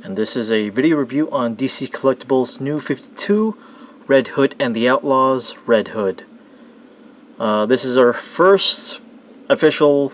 and this is a video review on DC Collectibles New 52 Red Hood and the Outlaws Red Hood. This is our first official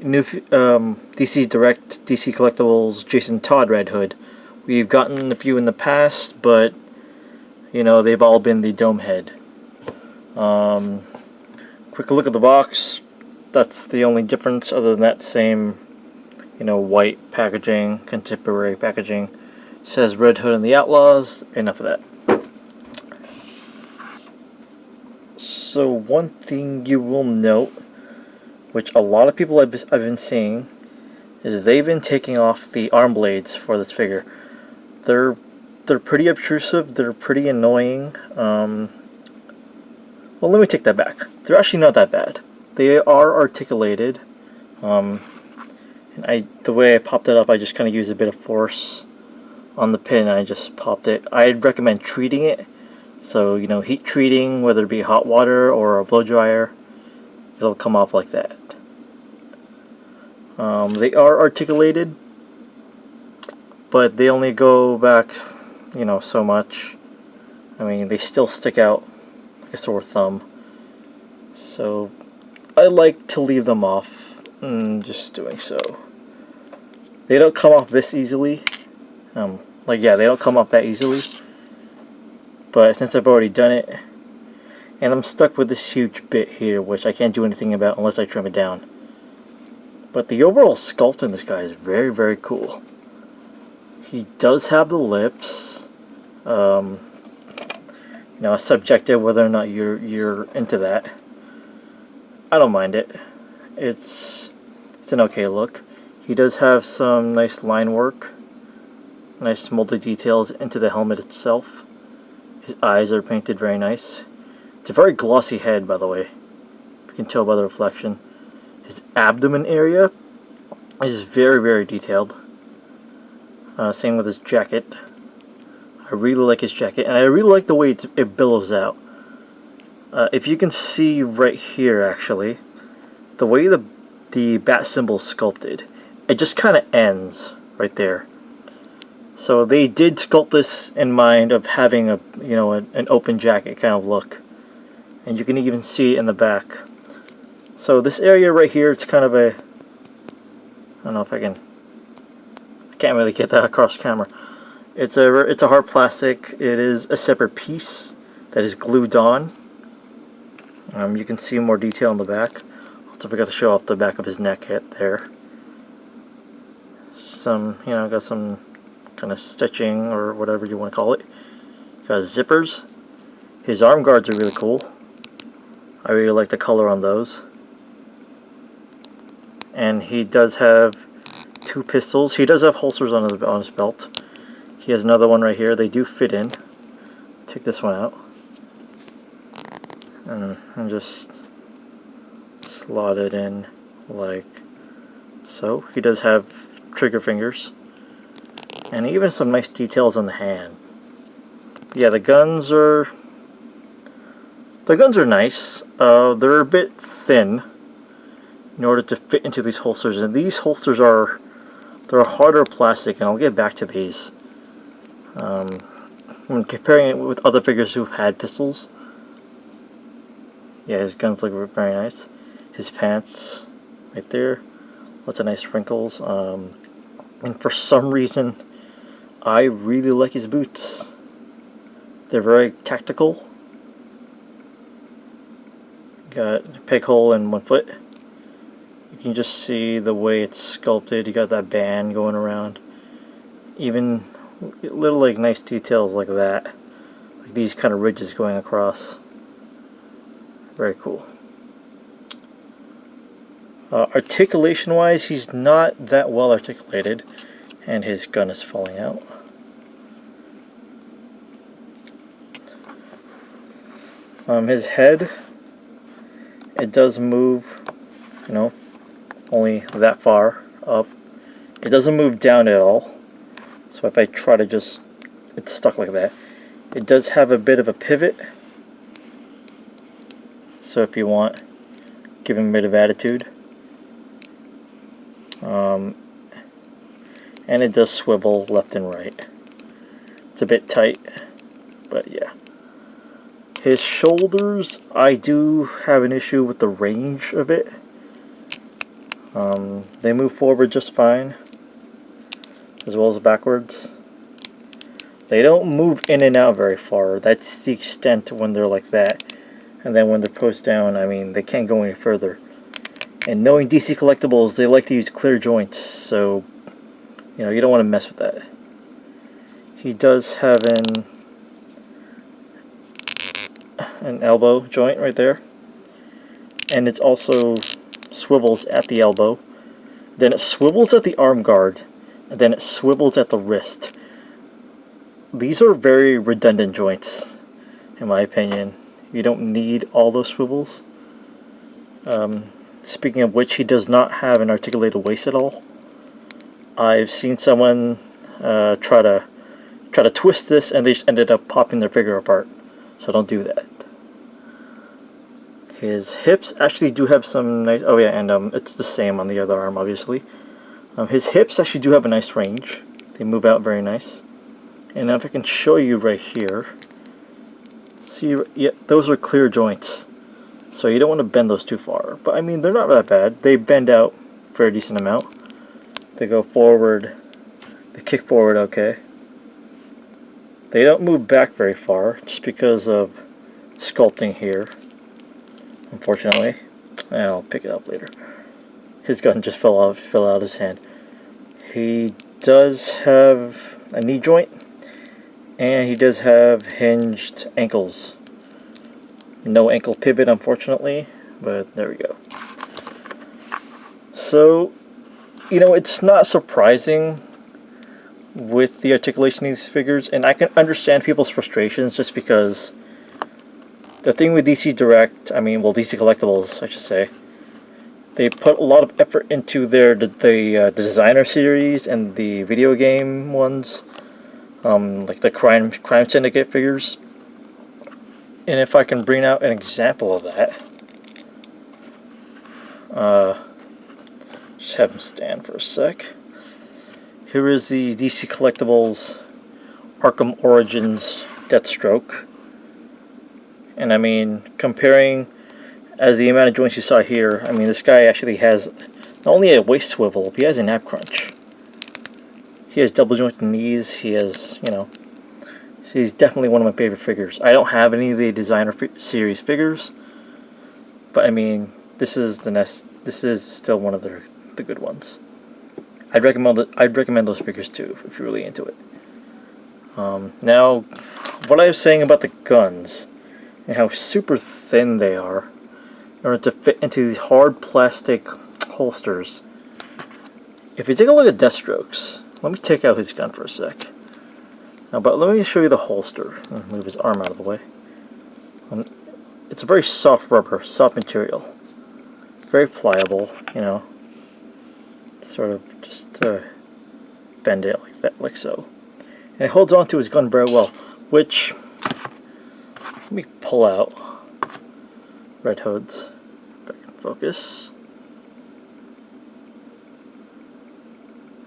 new DC Direct DC Collectibles Jason Todd Red Hood. We've gotten a few in the past, but you know, they've all been the dome head. Quick look at the box. That's the only difference, other than that same, you know, white packaging, contemporary packaging. It says Red Hood and the Outlaws. Enough of that. So one thing you will note, which a lot of people I've been seeing, is they've been taking off the arm blades for this figure. They're pretty obtrusive. They're pretty annoying. Well, let me take that back. They're actually not that bad. They are articulated. And the way I popped it up, I just kind of used a bit of force on the pin. I just popped it. I'd recommend treating it. So, you know, heat treating, whether it be hot water or a blow dryer, it'll come off like that. They are articulated, but they only go back, you know, so much. I mean, they still stick out like a sore thumb. So I like to leave them off, just doing so. They don't come off this easily. They don't come off that easily. But since I've already done it, and I'm stuck with this huge bit here, which I can't do anything about unless I trim it down. But the overall sculpt in this guy is very, very cool. He does have the lips. You know, it's subjective whether or not you're into that. I don't mind it. It's an okay look. He does have some nice line work, nice molded details into the helmet itself. His eyes are painted very nice. It's a very glossy head, by the way. You can tell by the reflection. His abdomen area is very, very detailed. Same with his jacket. I really like his jacket, and I really like the way it billows out. If you can see right here, actually, the way the bat symbol is sculpted, it just kind of ends right there. So they did sculpt this in mind of having a, you know, an open jacket kind of look, and you can even see it in the back. So this area right here, it's kind of a, I don't know if I can't really get that across camera. It's a hard plastic. It is a separate piece that is glued on. You can see more detail in the back. Also forgot to show off the back of his neck hit there. Some, you know, got some kind of stitching or whatever you want to call it. Got zippers. His arm guards are really cool. I really like the color on those. And he does have two pistols. He does have holsters on his belt. He has another one right here. They do fit in. Take this one out. And just slot it in like so. He does have trigger fingers. And even some nice details on the hand. Yeah, the guns are nice. They're a bit thin in order to fit into these holsters, and these holsters they're a harder plastic, and I'll get back to these. When comparing it with other figures who've had pistols, yeah, his guns look very nice. His pants, right there, lots of nice wrinkles. And for some reason, I really like his boots. They're very tactical. Got a peg hole in one foot. You can just see the way it's sculpted. You got that band going around. Even little like nice details like that. Like these kind of ridges going across. Very cool. Articulation wise, he's not that well articulated. And his gun is falling out. His head, it does move, you know, only that far up. It doesn't move down at all. So if I try to just, it's stuck like that. It does have a bit of a pivot. So if you want, give him a bit of attitude. and it does swivel left and right. It's a bit tight, but yeah. His shoulders, I do have an issue with the range of it. They move forward just fine, as well as backwards. They don't move in and out very far. That's the extent when they're like that. And then when they're pushed down, I mean, they can't go any further. And knowing DC Collectibles, they like to use clear joints, so, you know, you don't want to mess with that. He does have an elbow joint right there. And it also swivels at the elbow. Then it swivels at the arm guard. And then it swivels at the wrist. These are very redundant joints, in my opinion. You don't need all those swivels. Speaking of which, he does not have an articulated waist at all. I've seen someone try to twist this, and they just ended up popping their figure apart. So don't do that. His hips actually do have some nice... Oh yeah, and it's the same on the other arm, obviously. His hips actually do have a nice range. They move out very nice. And now if I can show you right here... See, yeah, those are clear joints. So you don't want to bend those too far. But I mean, they're not that bad. They bend out for a decent amount. They go forward. They kick forward okay. They don't move back very far, just because of sculpting here. Unfortunately. And I'll pick it up later. His gun just fell out of his hand. He does have a knee joint. And he does have hinged ankles. No ankle pivot, unfortunately, but there we go. So, you know, it's not surprising with the articulation of these figures, and I can understand people's frustrations just because the thing with DC Direct, I mean, well, DC Collectibles, I should say, they put a lot of effort into the designer series and the video game ones. Like the crime syndicate figures. And if I can bring out an example of that, just have him stand for a sec. Here is the DC Collectibles Arkham Origins Deathstroke. And I mean, comparing as the amount of joints you saw here, I mean, this guy actually has not only a waist swivel, but he has an ab crunch. He has double jointed knees. He has, you know, he's definitely one of my favorite figures. I don't have any of the designer series figures, but I mean, this is still one of the good ones. I'd recommend those figures too if you're really into it. Now, what I was saying about the guns and how super thin they are in order to fit into these hard plastic holsters. If you take a look at Deathstroke's. Let me take out his gun for a sec. Now, but let me show you the holster. I'll move his arm out of the way. It's a very soft rubber, soft material. Very pliable, you know. Sort of just bend it like that, like so. And it holds on to his gun very well, which... Let me pull out Red Hood's. Back in focus.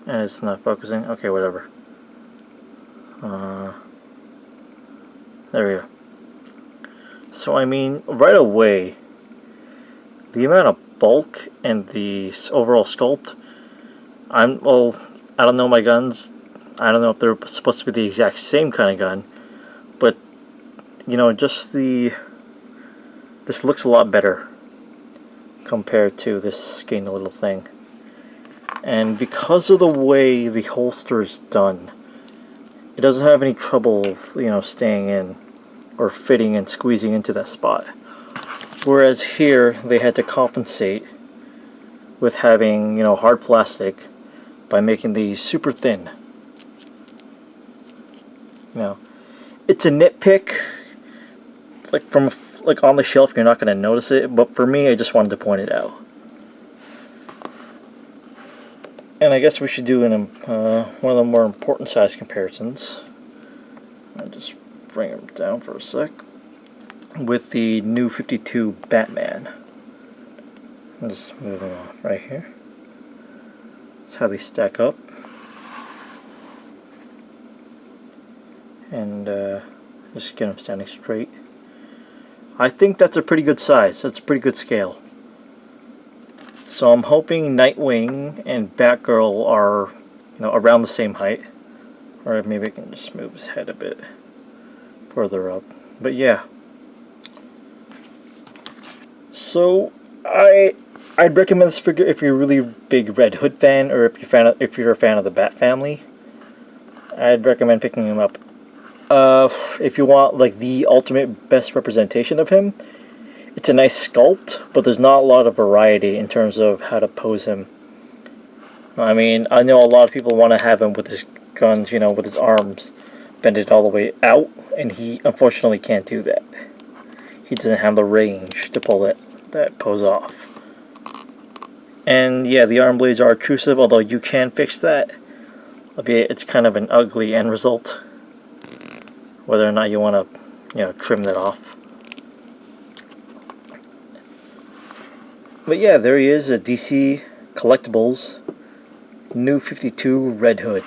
And it's not focusing. Okay, whatever. There we go. So I mean, right away, the amount of bulk and the overall sculpt. I don't know my guns. I don't know if they're supposed to be the exact same kind of gun, but you know, just this looks a lot better compared to this skinny little thing. And because of the way the holster is done, it doesn't have any trouble, you know, staying in or fitting and squeezing into that spot. Whereas here, they had to compensate with having, you know, hard plastic by making these super thin. You know, it's a nitpick. Like on the shelf, you're not going to notice it, but for me, I just wanted to point it out. And I guess we should do one of the more important size comparisons. I'll just bring him down for a sec. With the new 52 Batman. I'll just move him off right here. That's how they stack up. and just get him standing straight. I think that's a pretty good size. That's a pretty good scale. So I'm hoping Nightwing and Batgirl are, around the same height. Or maybe I can just move his head a bit further up. But yeah. So I'd recommend this figure if you're a really big Red Hood fan, or if you're a fan of the Bat family. I'd recommend picking him up. If you want like the ultimate best representation of him, it's a nice sculpt, but there's not a lot of variety in terms of how to pose him. I mean, I know a lot of people want to have him with his guns, with his arms bended all the way out, and he unfortunately can't do that. He doesn't have the range to pull that pose off. And yeah, the arm blades are obtrusive, although you can fix that. Albeit it's kind of an ugly end result. Whether or not you want to, trim that off. But yeah, there he is, a DC Collectibles New 52 Red Hood.